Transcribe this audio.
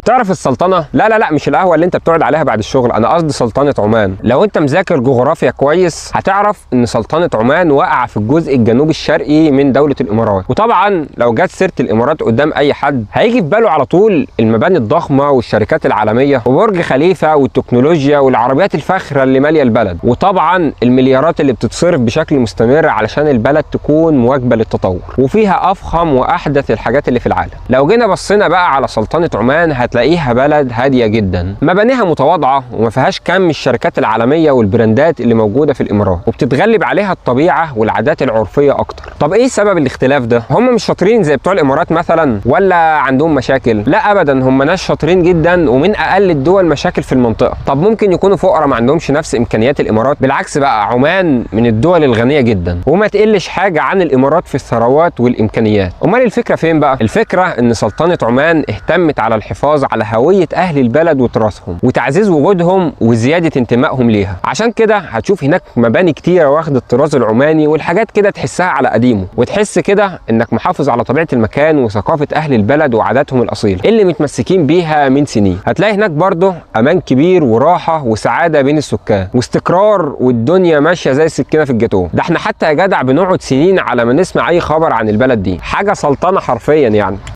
تعرف السلطنه؟ لا مش القهوه اللي انت بتقعد عليها بعد الشغل، انا قصدي سلطنه عمان. لو انت مذاكر جغرافيا كويس هتعرف ان سلطنه عمان واقعه في الجزء الجنوبي الشرقي من دوله الامارات. وطبعا لو جت سيره الامارات قدام اي حد هيجي في باله على طول المباني الضخمه والشركات العالميه وبرج خليفه والتكنولوجيا والعربيات الفاخره اللي ماليه البلد، وطبعا المليارات اللي بتتصرف بشكل مستمر علشان البلد تكون مواكبه للتطور وفيها افخم واحدث الحاجات اللي في العالم. لو جينا بصينا بقى على سلطنه عمان هتلاقيها بلد هاديه جدا، مبانيها متواضعه وما فيهاش كم الشركات العالميه والبراندات اللي موجوده في الامارات، وبتتغلب عليها الطبيعه والعادات العرفيه اكتر. طب ايه سبب الاختلاف ده؟ هم مش شاطرين زي بتوع الامارات مثلا ولا عندهم مشاكل؟ لا ابدا، هم ناس شاطرين جدا ومن اقل الدول مشاكل في المنطقه. طب ممكن يكونوا فقراء ما عندهمش نفس امكانيات الامارات؟ بالعكس بقى، عمان من الدول الغنيه جدا وما تقلش حاجه عن الامارات في الثروات والامكانيات. امال الفكره فين بقى؟ الفكره ان سلطنه عمان اهتمت على الحفاظ على هويه اهل البلد وتراثهم وتعزيز وجودهم وزياده انتمائهم ليها. عشان كده هتشوف هناك مباني كتيره واخد الطراز العماني والحاجات كده تحسها على قديمه، وتحس كده انك محافظ على طبيعه المكان وثقافه اهل البلد وعاداتهم الاصيله اللي متمسكين بيها من سنين. هتلاقي هناك برضه امان كبير وراحه وسعاده بين السكان واستقرار، والدنيا ماشيه زي السكينه في الجاتوه. ده احنا حتى يا جدع بنقعد سنين على ما نسمع اي خبر عن البلد دي، حاجه سلطنه حرفيا يعني.